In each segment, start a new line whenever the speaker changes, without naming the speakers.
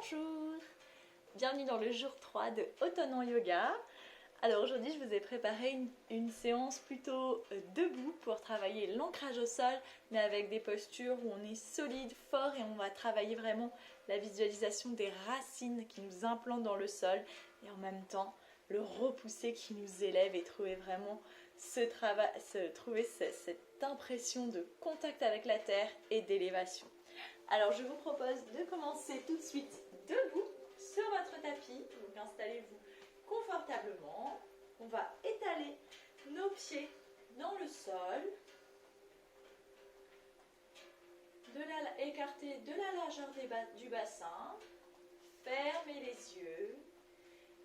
Bonjour! Bienvenue dans le jour 3 de Automne en Yoga. Alors aujourd'hui je vous ai préparé une séance plutôt debout pour travailler l'ancrage au sol, mais avec des postures où on est solide, fort et on va travailler vraiment la visualisation des racines qui nous implantent dans le sol et en même temps le repousser qui nous élève et trouver vraiment cette impression de contact avec la terre et d'élévation. Alors je vous propose de commencer tout de suite debout sur votre tapis. Donc installez-vous confortablement. On va étaler nos pieds dans le sol. Écarter de la largeur du bassin. Fermez les yeux.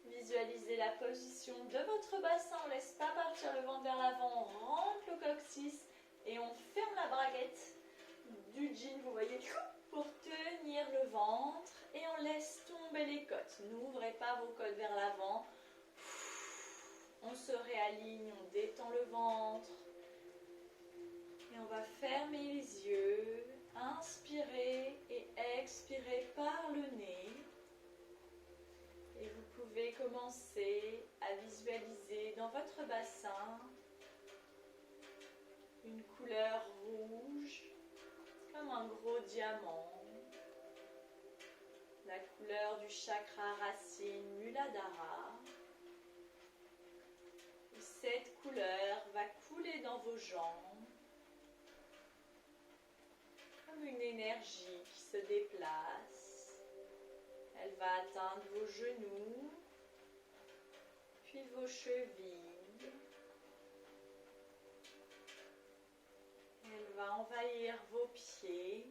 Visualisez la position de votre bassin. On ne laisse pas partir le ventre vers l'avant. On rentre le coccyx et on ferme la braguette du jean, vous voyez, pour tenir le ventre et on laisse tomber les côtes. N'ouvrez pas vos côtes vers l'avant. On se réaligne, on détend le ventre et on va fermer les yeux. Inspirez et expirez par le nez. Et vous pouvez commencer à visualiser dans votre bassin une couleur rouge comme un gros diamant. La couleur du chakra racine Muladhara. Et cette couleur va couler dans vos jambes comme une énergie qui se déplace. Elle va atteindre vos genoux, puis vos chevilles. Elle va envahir vos pieds.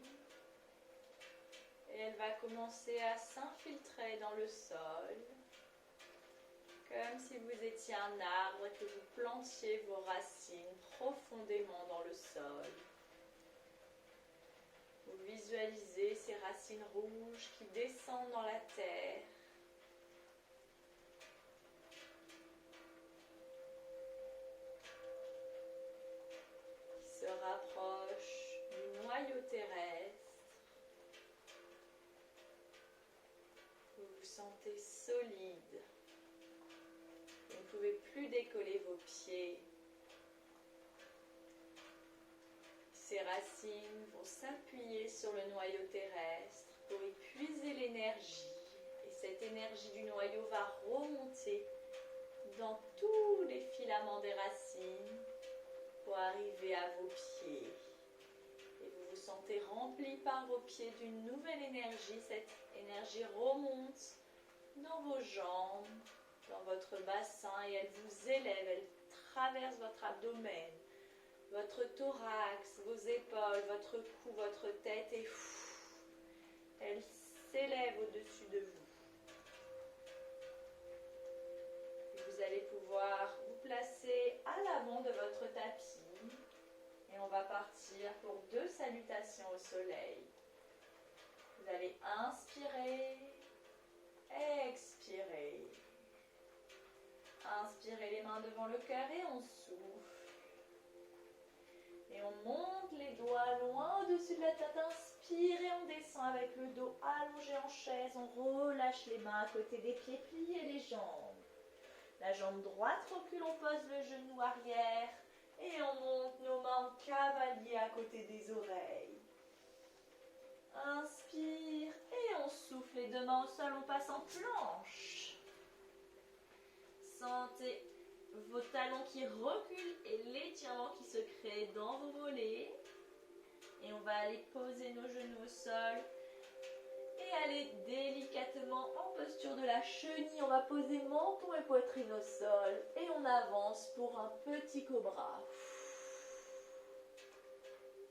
Et elle va commencer à s'infiltrer dans le sol, comme si vous étiez un arbre et que vous plantiez vos racines profondément dans le sol. Vous visualisez ces racines rouges qui descendent dans la terre. Qui se rapprochent du noyau terrestre. Vous vous sentez solide. Vous ne pouvez plus décoller vos pieds. Ces racines vont s'appuyer sur le noyau terrestre pour y puiser l'énergie. Et cette énergie du noyau va remonter dans tous les filaments des racines pour arriver à vos pieds. Et vous vous sentez rempli par vos pieds d'une nouvelle énergie. Cette énergie remonte dans vos jambes, dans votre bassin et elle vous élève, elle traverse votre abdomen, votre thorax, vos épaules, votre cou, votre tête et elle s'élève au-dessus de vous. Et vous allez pouvoir vous placer à l'avant de votre tapis. Et on va partir pour 2 salutations au soleil. Vous allez inspirer, expirer. Inspirez les mains devant le cœur et on souffle. Et on monte les doigts loin au-dessus de la tête. Inspire et on descend avec le dos allongé en chaise. On relâche les mains à côté des pieds, pliez les jambes. La jambe droite recule, on pose le genou arrière. Et on monte nos mains en cavalier à côté des oreilles. Inspire et on souffle les 2 mains au sol, on passe en planche. Sentez vos talons qui reculent et l'étirement qui se crée dans vos mollets. Et on va aller poser nos genoux au sol et aller délicatement en posture de la chenille. On va poser menton et poitrine au sol et on avance pour un petit cobra.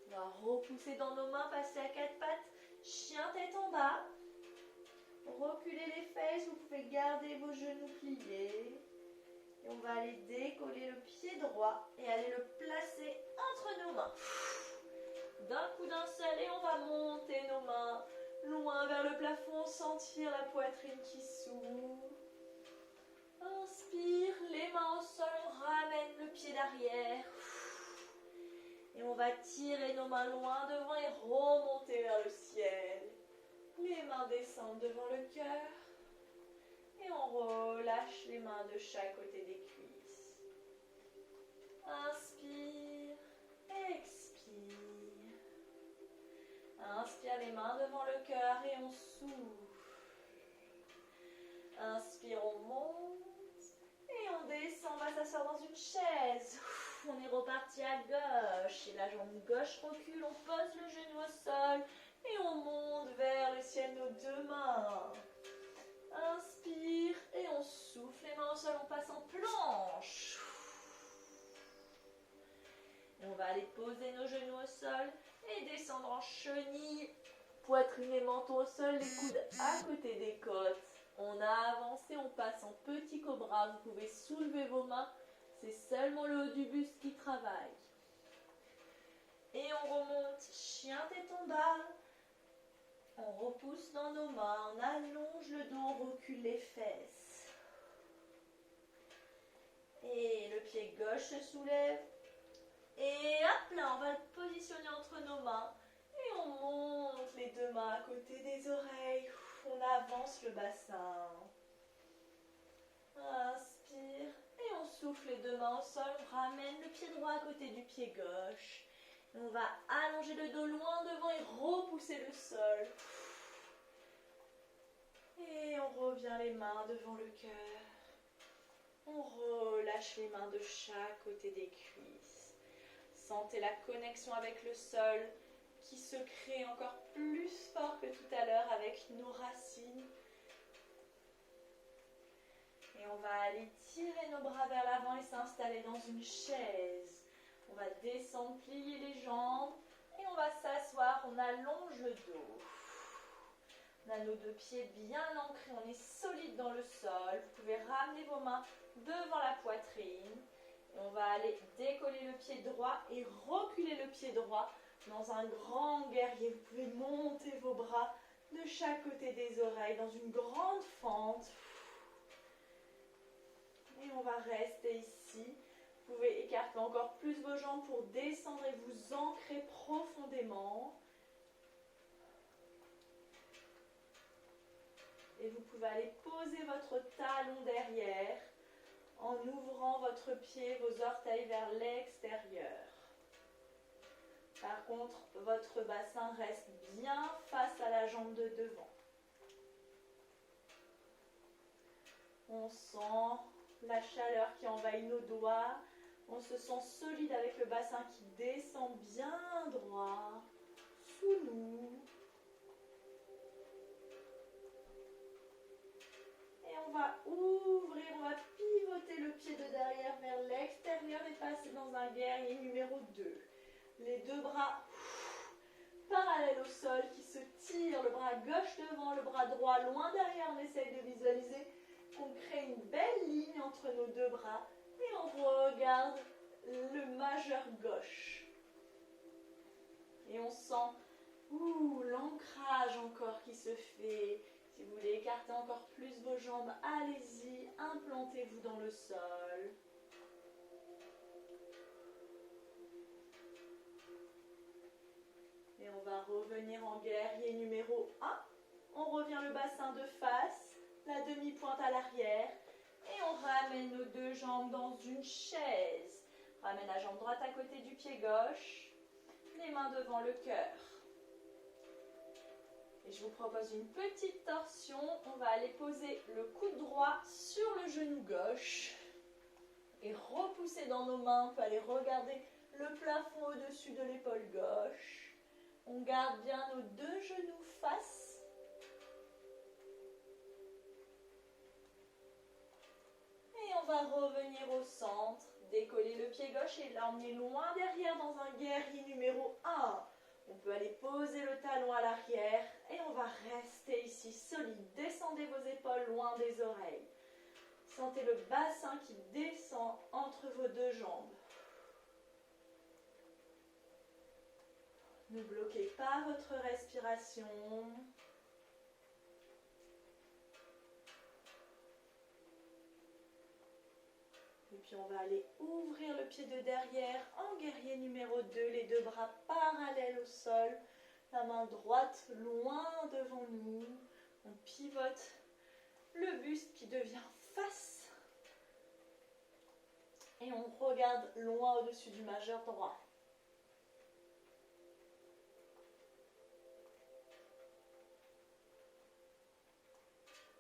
On va repousser dans nos mains, passer à 4 pattes, chien tête en bas. Reculez les fesses, vous pouvez garder vos genoux pliés. Et on va aller décoller le pied droit et aller le placer entre nos mains. D'un coup d'un seul et on va monter nos mains loin vers le plafond, sentir la poitrine qui s'ouvre. Inspire, les mains au sol, on ramène le pied d'arrière. Et on va tirer nos mains loin devant et remonter vers le ciel. Les mains descendent devant le cœur. Et on relâche les mains de chaque côté des cuisses. Inspire, expire. Inspire les mains devant le cœur et on souffle. Inspire, on monte et on descend, on va s'asseoir dans une chaise. On est reparti à gauche et la jambe gauche recule, on pose le genou au sol et on monte vers le ciel nos deux mains. Inspire et on souffle les mains au sol, on passe en planche. Et on va aller poser nos genoux au sol et descendre en chenille, poitrine et menton au sol, les coudes à côté des côtes. On a avancé, on passe en petit cobra, vous pouvez soulever vos mains, c'est seulement le haut du buste qui travaille. Et on remonte, chien tête en bas. On repousse dans nos mains, on allonge le dos, on recule les fesses. Et le pied gauche se soulève. Et hop là, on va le positionner entre nos mains. Et on monte les deux mains à côté des oreilles. On avance le bassin. Inspire. Et on souffle les deux mains au sol. On ramène le pied droit à côté du pied gauche. Et on va allonger le dos loin devant et repousser le sol. Et on revient les mains devant le cœur. On relâche les mains de chaque côté des cuisses. Sentez la connexion avec le sol qui se crée encore plus fort que tout à l'heure avec nos racines. Et on va aller tirer nos bras vers l'avant et s'installer dans une chaise. On va descendre, plier les jambes et on va s'asseoir, on allonge le dos. On a nos deux pieds bien ancrés, on est solide dans le sol. Vous pouvez ramener vos mains devant la poitrine. Et on va aller décoller le pied droit et reculer le pied droit dans un grand guerrier. Vous pouvez monter vos bras de chaque côté des oreilles dans une grande fente. Et on va rester ici. Vous pouvez écarter encore plus vos jambes pour descendre et vous ancrer profondément. Et vous pouvez aller poser votre talon derrière en ouvrant votre pied, vos orteils vers l'extérieur. Par contre, votre bassin reste bien face à la jambe de devant. On sent la chaleur qui envahit nos doigts. On se sent solide avec le bassin qui descend bien droit sous nous. Et on va ouvrir, on va pivoter le pied de derrière vers l'extérieur et passer dans un guerrier numéro 2. Les deux bras parallèles au sol qui se tirent, le bras gauche devant, le bras droit loin derrière. On essaye de visualiser qu'on crée une belle ligne entre nos deux bras et on regarde le majeur gauche. Et on sent l'ancrage encore qui se fait. Si vous voulez écarter encore plus vos jambes, allez-y, implantez-vous dans le sol. Et on va revenir en guerrier numéro 1. On revient le bassin de face, la demi-pointe à l'arrière. Et on ramène nos deux jambes dans une chaise. Ramène la jambe droite à côté du pied gauche. Les mains devant le cœur. Et je vous propose une petite torsion. On va aller poser le coude droit sur le genou gauche. Et repousser dans nos mains. On peut aller regarder le plafond au-dessus de l'épaule gauche. On garde bien nos deux genoux face. Et on va revenir au centre. Décoller le pied gauche et l'emmener loin derrière dans un guerrier numéro 1. On peut aller poser le talon à l'arrière et on va rester ici solide. Descendez vos épaules loin des oreilles. Sentez le bassin qui descend entre vos deux jambes. Ne bloquez pas votre respiration. Et puis on va aller ouvrir le pied de derrière en guerrier numéro 2, les deux bras parallèles au sol. La main droite loin devant nous. On pivote le buste qui devient face. Et on regarde loin au-dessus du majeur droit.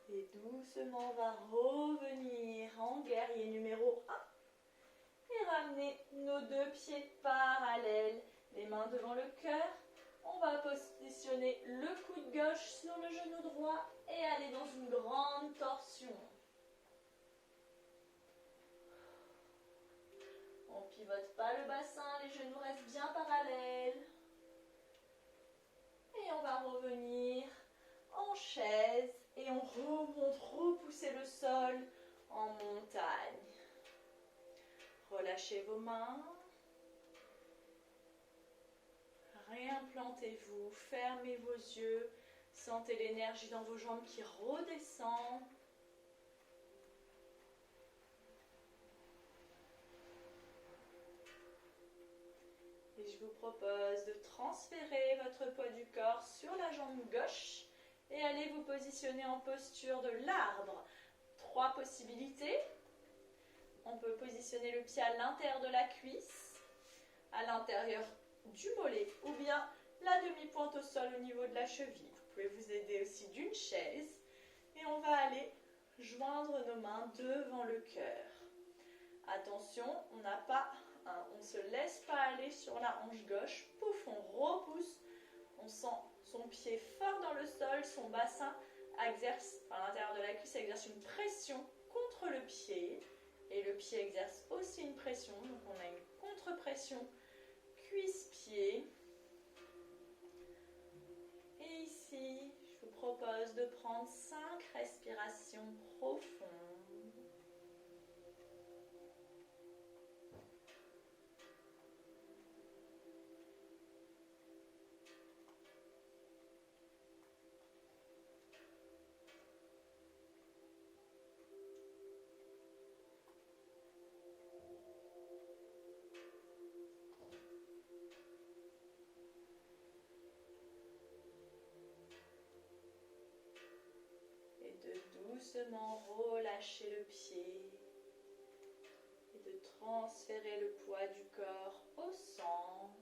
Et doucement, on va revenir en guerrier numéro 1. Et ramener nos deux pieds parallèles, les mains devant le cœur. On va positionner le coude gauche sur le genou droit et aller dans une grande torsion. On ne pivote pas le bassin, les genoux restent bien parallèles. Et on va revenir en chaise et on remonte, repousser le sol en montagne. Relâchez vos mains. Réimplantez-vous, fermez vos yeux. Sentez l'énergie dans vos jambes qui redescend. Et je vous propose de transférer votre poids du corps sur la jambe gauche et allez vous positionner en posture de l'arbre. 3 possibilités. On peut positionner le pied à l'intérieur de la cuisse, à l'intérieur du mollet ou bien la demi-pointe au sol au niveau de la cheville. Vous pouvez vous aider aussi d'une chaise et on va aller joindre nos mains devant le cœur. Attention, on ne se laisse pas aller sur la hanche gauche. Pouf, on repousse. On sent son pied fort dans le sol, son bassin exerce, à l'intérieur de la cuisse, exerce une pression contre le pied. Et le pied exerce aussi une pression, donc on a une contre-pression cuisse-pied. Et ici, je vous propose de prendre 5 respirations profondes. Doucement relâcher le pied et de transférer le poids du corps au centre.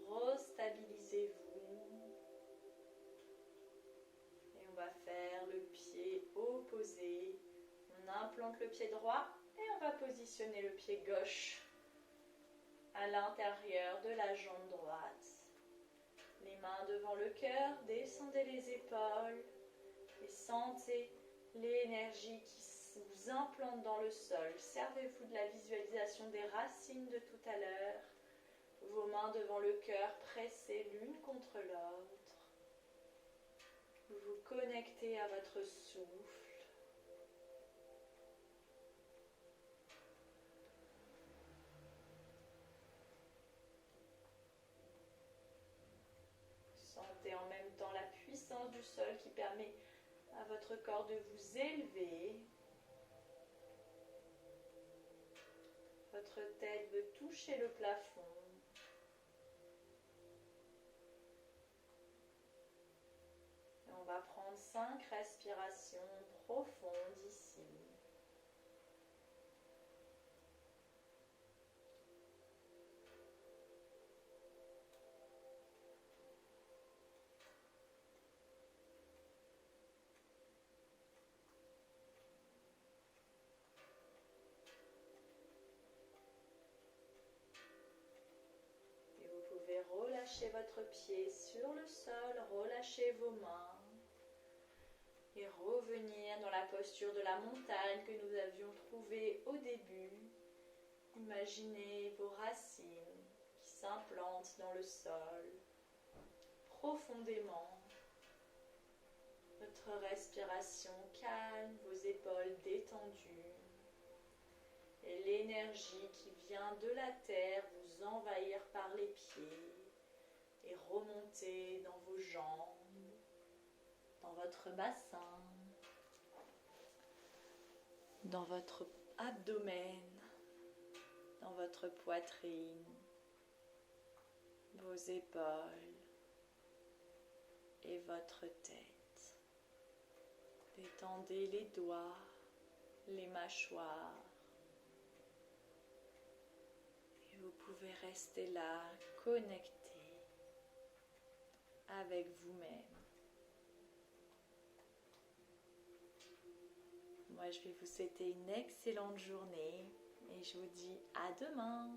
Restabilisez-vous. Et on va faire le pied opposé. On implante le pied droit et on va positionner le pied gauche à l'intérieur de la jambe droite. Les mains devant le cœur, descendez les épaules. Et sentez l'énergie qui vous implante dans le sol. Servez-vous de la visualisation des racines de tout à l'heure. Vos mains devant le cœur, pressées l'une contre l'autre. Vous vous connectez à votre souffle. Sentez en même temps la puissance du sol qui permet à votre corps de vous élever. Votre tête veut toucher le plafond. Et on va prendre 5 respirations profondes ici. Relâchez votre pied sur le sol, relâchez vos mains et revenir dans la posture de la montagne que nous avions trouvée au début. Imaginez vos racines qui s'implantent dans le sol profondément. Votre respiration calme, vos épaules détendues et l'énergie qui vient de la terre vous envahir par les pieds et remonter dans vos jambes, dans votre bassin, dans votre abdomen, dans votre poitrine, vos épaules, et votre tête. Détendez les doigts, les mâchoires. Et vous pouvez rester là, connecté avec vous-même. Moi, je vais vous souhaiter une excellente journée et je vous dis à demain.